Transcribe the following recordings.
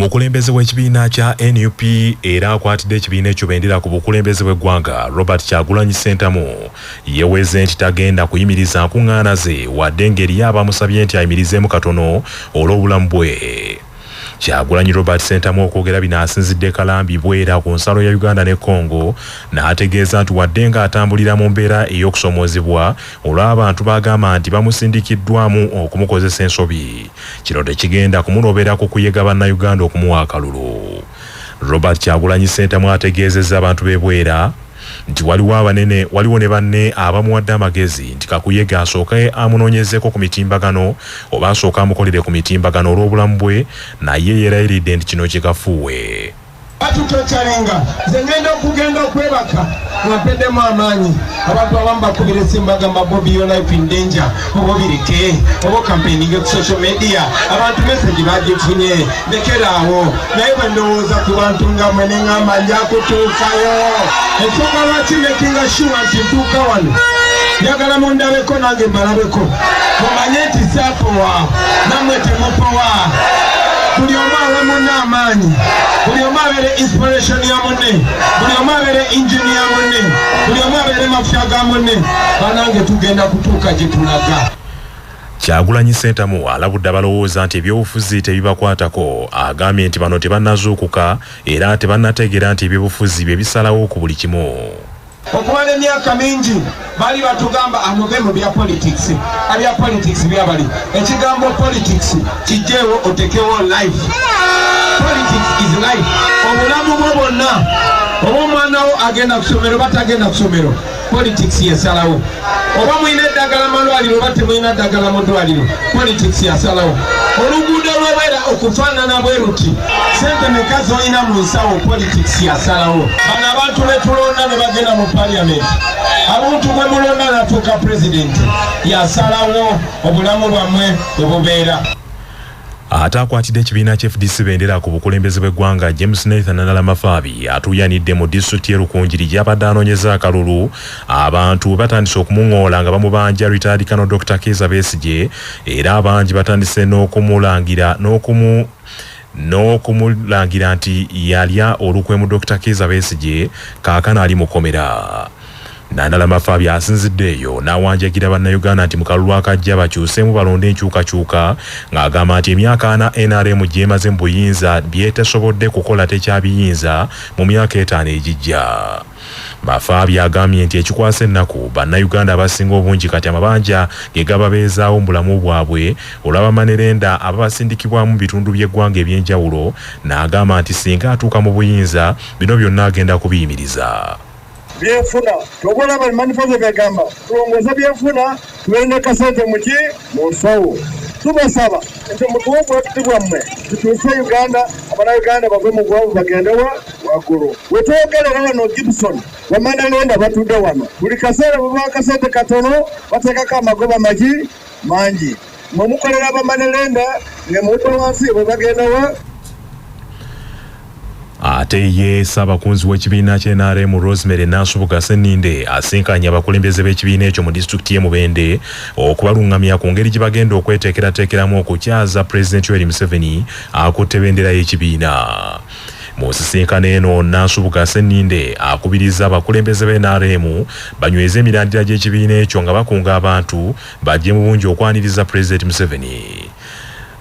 Omukulembeze w'ekibiina kya NUP era akwatidde ekibiina ekyo bendera ku bukulembeze bw'eggwanga Robert Kyagulanyi Ssentamu yeeweze nti tagenda kuyimiriza nkuŋŋaana ze wadde ng'eriyo abamusabye nti ayimirizeemu katono olw'obulamu bwe. Kyagulanyi Robert Ssentamu okwogera bino asinzidde Kalambi Bwera ku nsalo ya Uganda ne Congo n'ategeeza nti wadde nga atambulira mu mbeera ey'okusomoozebwa olw'abantu bagamba nti bamusindikiddwamu okumukozesa ensobi kino tekigenda kumulobera ku kuyega bannayuganda okumuwa akalulu. Robert Kyagulanyi Ssentamu ategeezezza abantu b'e Bwera nti waliwo ne banne abamuwadde amagezi nti kakuyega asooke amunoonyezeeko ku mitimbagano oba asooke amukolere ku mitimbagano olw'obulamu bwe naye yeerayiridde nti kino kikafuuwe. Batutochalenga zengenda okugenda okwebaka mwapeddemu amaanyi abantu abamu bakubira essimu bagamba Bobi your life in danger oba bireke oba campaigning ku social media abantu message bagifunye lekeraawo naye bwe ndowooza ku bantu nga mwe ne ngamba nja kutuukayo ensonga lwaki makinga sure nti ntuuka wano njagala mundabeko nange mbalabeko mumanye nti saapowa nammwe temupowa buli omu awamu n'amaanyi buli omu abeere inspiration ya munne buli omu abeere engine ya munne buli omu abeere mafuta ga munne banange tugenda kutuuka gye tulaga. Kyagulanyi Ssentamu alabudde abalowooza nti ebyobufuzi tebibakwatako agambye nti bano tebannazuukuka era tebannategeera nti ebyobufuzi bye bisalawo ku buli kimu. Okumala emyaka mingi bali batugamba anobe mu bya politics abya politics byabali ekigambo politics kijjeewo otekewo life. Politics is life. Obulamu bwo bwonna oba omwanawo agenda ku ssomero batagenda ku ssomero politics yesalawo oba mulina eddagala malwaliro oba temulina ddagala mu ddwaliro politics yasalawo oluguudo lw'obeera okufaanana bwe ruti sente meka z'olina mu nsawo politics yasalawo bano abantu betulonda ne bagenda mu parliament abantu gwe mulonda n'atuuka pulezidenti yasalawo obulamu bwammwe bwe bubeera. Ate akwatidde ekibiina kya FDC bendera ku bukulembeze bw'eggwanga James Nathan Nalamafabi atuuyanidde mu disitulikiti y'Rukungiri gy'abadde anoonyeza akalulu abantu batandise okumuŋŋoola nga bamubanja retired Colonel Dr. Kizza Besigye era abangi batandise n'okumulangira nti yalya olukwe mu Dr. Kizza Besigye kaakano ali mukomera. Nalamafabi asinziddeeyo n'awanjagira bannayuganda nti mu kalulu akajja bakyuseemu balonde enkyukakyuka ng'agamba nti emyaka 4 NRM gy'emaze mu buyinza byetesobodde kukola tekyabiyinza mu myaka 5 egijja. Mafabi agambye nti ekikwasa ennaku bannayuganda abasinga obungi kati amabanja ge gababeezaawo mu bulamu bwabwe olw'abamanerenda ababasindikibwamu mu bitundu by'eggwanga eby'enjawulo n'agamba nti singa atuuka mu buyinza bino byonna agenda kubiyimiriza. Byefuna togola bali manifesto begamba tulongoza byefuna tuwene kasente muki mu nsawo tubasaba nti mutuwe obwetuti bwammwe tutuuse Uganda abannayuganda bave mu gwavu bagende waggulu wetwogerera wano Gibson bamanerenda batudde wano buli kaseera bwe akasente katono bateekako amagoba mangi mwe mukolera abamanerenda nga muwuta wansi bwe bagenda Ate ye Ssaabakunzi w'ekibiina kya NRM Rosemary Nansubuga Sseninde asinkanye abakulembeze b'ekibiina ekyo mu disitulikiti y'e Mubende okubalungamya ku ngeri gye bagenda okweteekerateekeramu okukyaza Pulezidenti Yoweri Museveni akutte bendera y'ekibiina. Mu nsisinkano eno Nansubuga Sseninde akubiriza abakulembeze b'e NRM banyweze emirandira gy'ekibiina ekyo nga bakunga abantu bajje mu bungi okwaniriza Pulezidenti Museveni.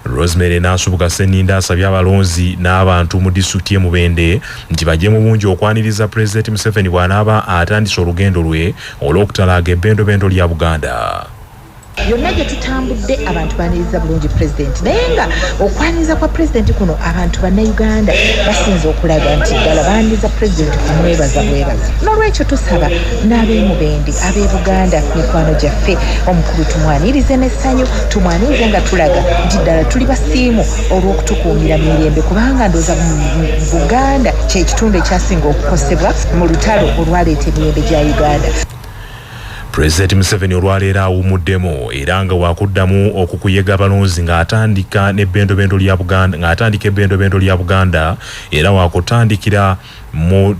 Rosemary Nansubuga Sseninde asabye abalonzi n'abantu mu disitulikiti y'e Mubende nti bajje mu bungi okwaniriza Pulezidenti Museveni bw'anaaba atandise olugendo lwe olw'okutalaaga ebbendobendo lya Buganda. Yonna gye tutambudde abantu baniriza bulungi pulezidenti naye nga okwaniriza kwa pulezidenti kuno abantu bannayuganda basinze okulaga nti ddala baniriza pulezidenti kumwebaza bwebaza. N'olwekyo tusaba n'ab'e Mubende ab'e Buganda mikwano gyaffe omukulu tumwanirize n'essanyu tumwanirize nga tulaga nti ddala tuli basiimu olw'okutukuumira mirembe kubanga ndooza Buganda kye kitundu ekyasinga okukosebwa mu lutalo olwaleeta emirembe gya Uganda. Pulezidenti Museveni olwaleero awumuddemu era nga wakuddamu okukuyega abalonzi ng'atandika ebbendobendo lya Buganda era wakutandikira mu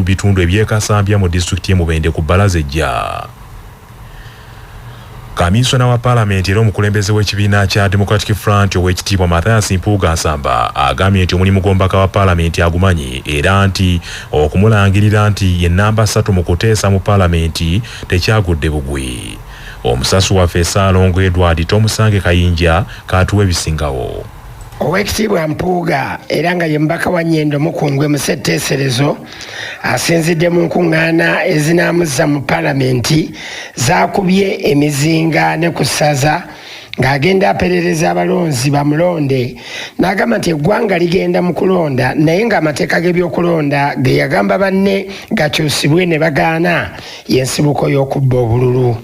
bitundu ebyekasambya mu disitulikiti y'e Mubende ku bbalaza ejja. Kamisona wa Parliament era omukulembeze w'ekibiina kya Democratic Front ow'ekitiibwa Mathias Mpuuga Nsamba agambye nti omulimu gw'omubaka wa Parliament agumanyi era nti okumulangirira nti ye namba 3 mu kuteesa mu Parliament tekyagudde bugwi. Omusasu waffe Ssaalongo Edward Tomusange Kayinja katuwa ebisingawo. Owekitiibwa Mpuuga era nga ye mbaka wa Nnyendo Mukungwe mu ssetteeserezo asinzidde mu nkuŋŋaana ezinaamuzza mu Paalamenti zaakubye emizinga ne ku ssaza ng'agenda aperereza abalonzi bamulonde n'agamba nti eggwanga ligenda mu kulonda naye ng'amateeka g'ebyokulonda ge yagamba banne gakyusibwe ne bagaana y'ensibuko y'okubba obululu.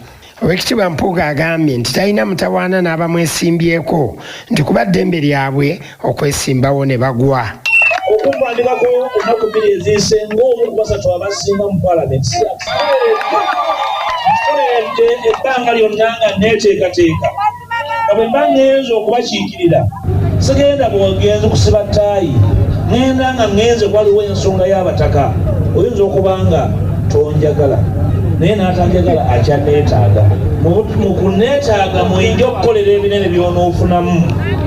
Owekitiibwa Mpuuga agambye nti talina mutawaana n'abamwesimbyeko nti kuba ddembe lyabwe okwesimbawo ne bagwa. Okumpandikako ennaku bbiri eziyise ng'omu ku basatu abasinga mu Paalamenti ebbanga lyonna nga neeteekateeka nga bwe mba ngenze okubakiikirira sigenda bwegenze kusiba ttaayi ngenda nga ngenze waliwo ensonga y'abataka oyinza okuba nga tonjagala naye n'atanjagala akyanneetaaga mu kunneetaaga muyinja okukolera ebinene by'onoofunamu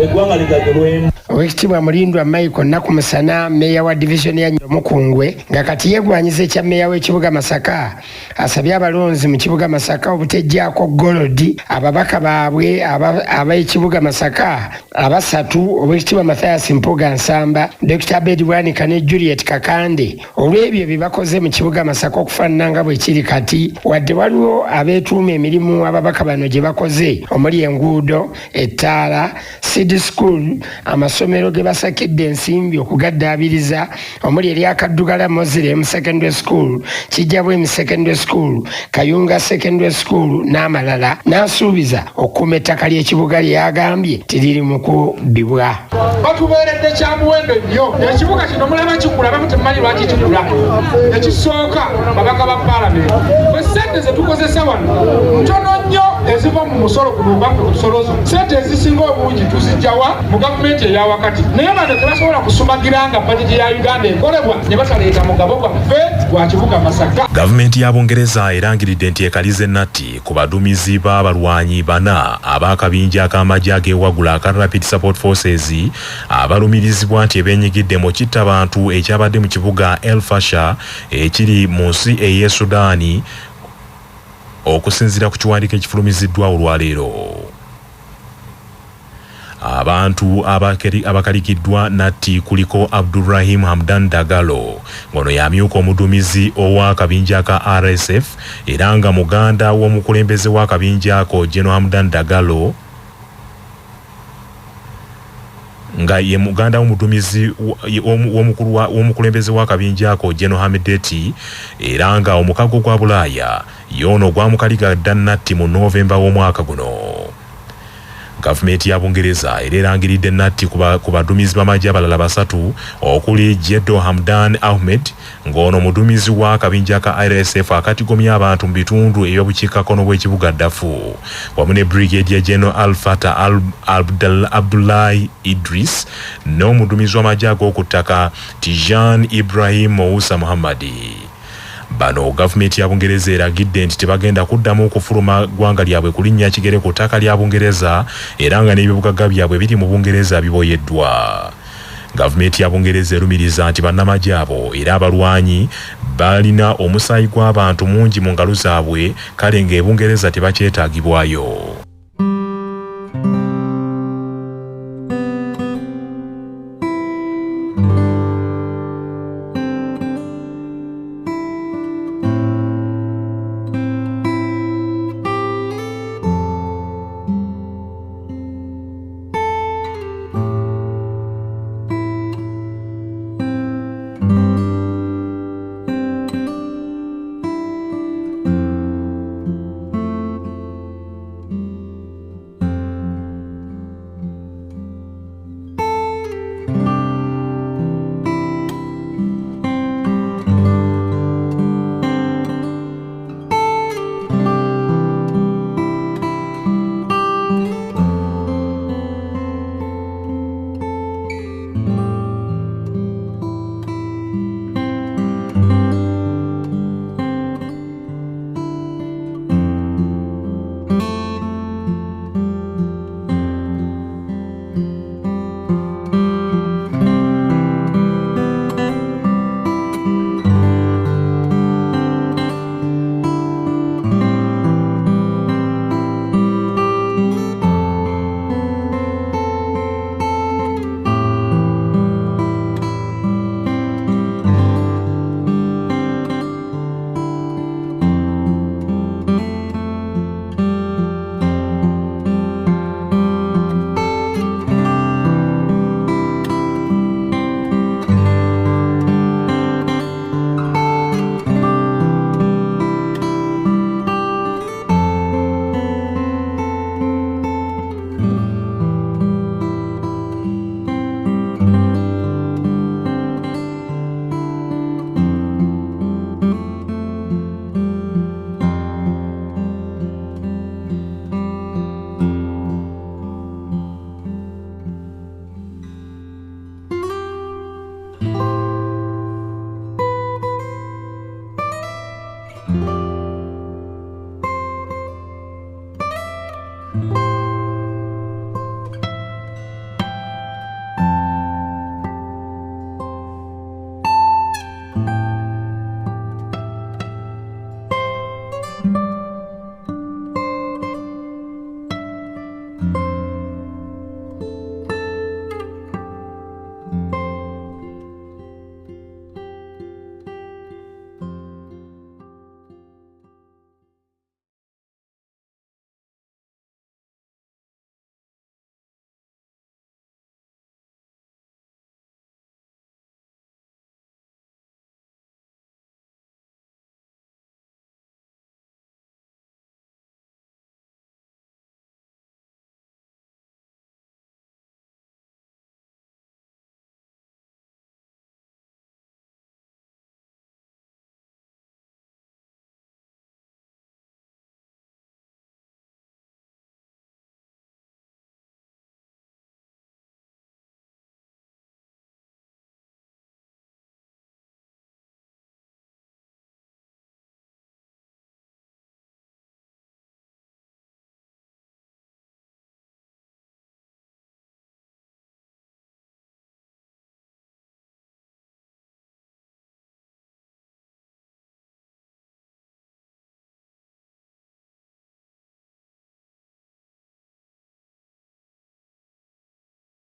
eggwanga liganyulwemu. Owekitiibwa Mulindwa Michael Nakumusana meeya wa divisioni ya Nnyendo Mukungwe nga kati yeegwanyiza ekya meeya w'ekibuga Masaka asabye abalonzi mu kibuga Masaka obuteggyako golodi ababaka baabwe ab'ekibuga Masaka abasatu Owekitiibwa Mathias Mpuuga Nsamba, Dr. Abed Bwanika ne Juliet Kakande olw'ebyo bye bakoze mu kibuga Masaka okufaanana nga bwe kiri kati wadde waliwo abeetuuma emirimu ababaka bano gye bakoze omuli enguudo, ettaala, Seed School, amasomero ge basakidde ensimbi okugaddaabiriza omuli erya Kaddugala Muslim Secondary School, Kijjabwemi Secondary School, Kayunga Secondary School n'amalala n'asuubiza okuuma ettaka ly'ekibuga lyagambye tiriri mu kubbibwa. Batubeeredde kya muwendo nnyo. Ekibuga kino mulaba kikula abamu temumanyi lwaki kikula. Ekisooka babaka ba Paalamenti bwe ssente ze tukozesa wano ntono nnyo eziva mu musolo guno oba ku tusolozo. Ssente ezisinga obungi tuzijjawa mu gavumenti eya wakati naye bano tebasobola kusumagira nga bajeti ya Uganda ekolebwa ne bataleeta mugabo gwaffe gwa kibuga Masaka. Gavumenti ya Bungereza erangiridde nti ekalize nnatti ku baduumizi b'abalwanyi bana ab'akabinja ak'amagye ag'ewaggula aka Rapid Support Forces abalumirizibwa nti ebeenyigidde mu kittabantu ekyabadde mu kibuga El Fasher ekiri mu nsi ey'e Sudaani okusinziira ku kiwandiiko ekifulumiziddwa olwaleero. Abantu abakalikiddwa natti kuliko Abdulrahim Hamdan Dagalo ngono yamyuka omuduumizi ow'akabinja ka RSF era nga muganda w'omukulembeze w'akabinja ako General Hamdan Dagalo nga ye muganda w'omuduumizi w'omukulembeze w'akabinja ako General Hamideti era nga omukago gwa Bulaaya yono gwamukaligadda natti mu Novemba w'omwaka guno. Gavumenti ya Bungereza era erangiridde natti ku baduumizi b'amagye abalala basatu okuli Jeddo Hamdan Ahmed ng'ono muduumizi w'akabinja ka RSF akatigomya abantu mu bitundu eby'obukiikakkono bw'ekibuga Darfur wamu ne Brigadier General Al-Fatah Abdullahi Idris n'omuduumizi w'amagye ag'oku ttaka Tijan Ibrahim Moussa Muhammadi. Bano gavumenti ya Bungereza eragidde nti tebagenda kuddamu okufuluma ggwanga lyabwe ku linnya kigere ku ttaka lya Bungereza era nga n'ebibugaga byabwe biri mu Bungereza biboyeddwa. Gavumenti ya Bungereza erumiriza nti bannamagye abo era abalwanyi balina omusaayi gw'abantu mungi mu ngalo zaabwe kale ng'e Bungereza tebakyetaagibwayo.